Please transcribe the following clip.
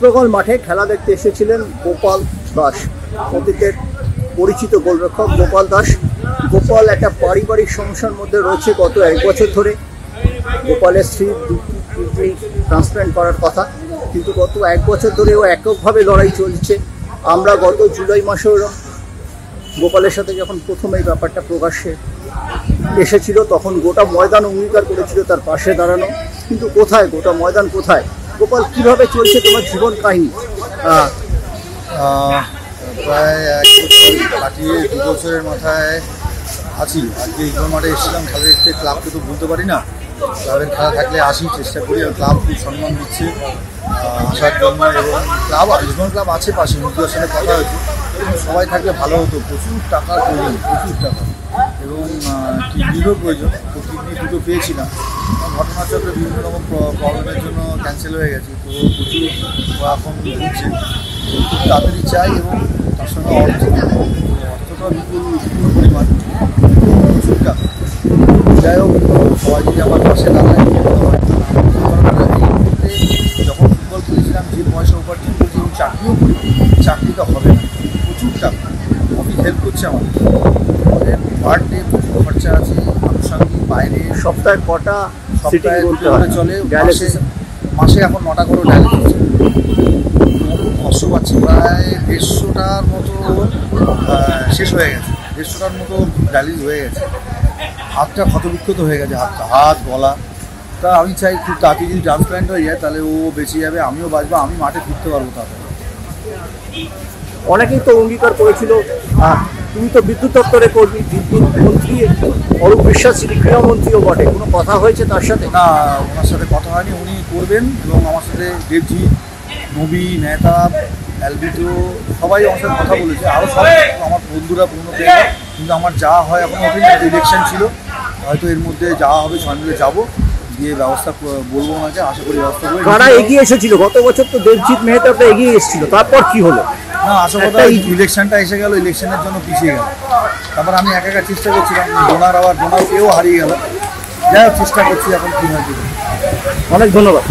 প্রগল মাঠে খেলা দেখতে এসেছিলেন গোপাল দাস, অতীতের পরিচিত গোলরক্ষক গোপাল দাস। গোপাল একটা পারিবারিক সমস্যার মধ্যে রয়েছে গত 1 বছর ধরে। গোপালের স্ত্রী কিডনি ট্রান্সপ্লান্ট করার কথা, কিন্তু গত 1 বছর ধরে ও এককভাবে লড়াই চলছে। আমরা গত জুলাই মাসে গোপালের সাথে যখন প্রথম এই ব্যাপারটা প্রকাশ্যে এসেছিল, তখন গোটা ময়দান অঙ্গীকার করেছিল তার পাশে দাঁড়ানো, কিন্তু কোথায় গোটা ময়দান কোথায়? গোপাল, কিভাবে চলছে তোমার জীবন কাহিনী? প্রায় 1 বছর কাটিয়ে 2 বছরের মাথায় আছি। আজকে ইগোর মাঠে এসেছিলাম খেলা দেখতে। ক্লাবকে তো ভুলতে পারি না, ক্লাবের খেলা থাকলে আসি, চেষ্টা করি। আর ক্লাব খুব সম্মান দিচ্ছে আসার জন্য, এবং ক্লাব ইগোর ক্লাব আছে পাশে, মুখের সাথে কথা হয়েছে। সবাই থাকলে ভালো হতো। প্রচুর টাকার প্রয়োজন, প্রচুর টাকা, এবং কিডনিরও প্রয়োজন। তো কিডনি দুটো পেয়েছিলাম, ঘটনাচক্রে বিভিন্ন রকম প্রবলেমের জন্য ক্যান্সেল হয়ে গেছে। তো প্রচুর এখন ঘুরছে, খুব তাড়াতাড়ি চাই, এবং তার সঙ্গে অর্থটা বিপুল পরিমাণ, প্রচুর টাকা। যাই হোক, সবাই যদি আমার পাশে দাঁড়ায়, যখন ফুটবল খেলেছিলাম যে পয়সা উপার্জন করছি এবং চাকরিও করি, চাকরিটা হবে না, প্রচুর টাকা। অফিস হেল্প করছে আমাদের, পার ডে প্রচুর খরচা আছে আনুষঙ্গিক। বাইরে সপ্তাহে কটা সপ্তাহে 2 করে চলে, মাসে এখন 9টা করে ডায়ালিসিস। খুব কষ্ট পাচ্ছি। প্রায় 150টার মতো শেষ হয়ে গেছে, 150টার মতো ডায়ালিসিস হয়ে গেছে। হাতটা ক্ষতবিক্ষত হয়ে গেছে, হাত গলা। তা আমি চাই খুব তাড়াতাড়ি যদি ট্রান্সপ্ল্যান্ট হয়ে যায়, তাহলে ও বেঁচে যাবে, আমিও বাঁচবো, আমি মাঠে ফিরতে পারবো তাড়াতাড়ি। অনেকেই তো অঙ্গীকার করেছিল, তুমি তো বিদ্যুৎ দপ্তরে করবি, বিদ্যুৎ মন্ত্রী অরূপ বিশ্বাস ক্রীড়ামন্ত্রীও বটে, কোনো কথা হয়েছে তার সাথে? না, ওনার সাথে কথা হয়নি। উনি করবেন, এবং আমার সাথে দেবজিৎ, নবী, মেহতাব, অ্যালবিটো সবাই আমার সাথে কথা বলেছে। আরও সব আমার বন্ধুরা পুরনো প্লেয়ার, কিন্তু আমার যাওয়া হয় এখন। ইলেকশন ছিল, হয়তো এর মধ্যে যাওয়া হবে, সবাই মিলে যাবো, গিয়ে ব্যবস্থা বলবো ওনাকে। আশা করি ব্যবস্থা করবে। কারা এগিয়ে এসেছিল? গত বছর তো দেবজিৎ মেহতাবটা এগিয়ে এসেছিল, তারপর কি হলো? না, আসল কথা ইলেকশনটা এসে গেল, ইলেকশনের জন্য পিছিয়ে গেল। তারপর আমি একা চেষ্টা করছিলাম, ডোনার পেয়েও হারিয়ে গেল। যাই হোক, চেষ্টা করছি, এখন কী হয়। অনেক ধন্যবাদ।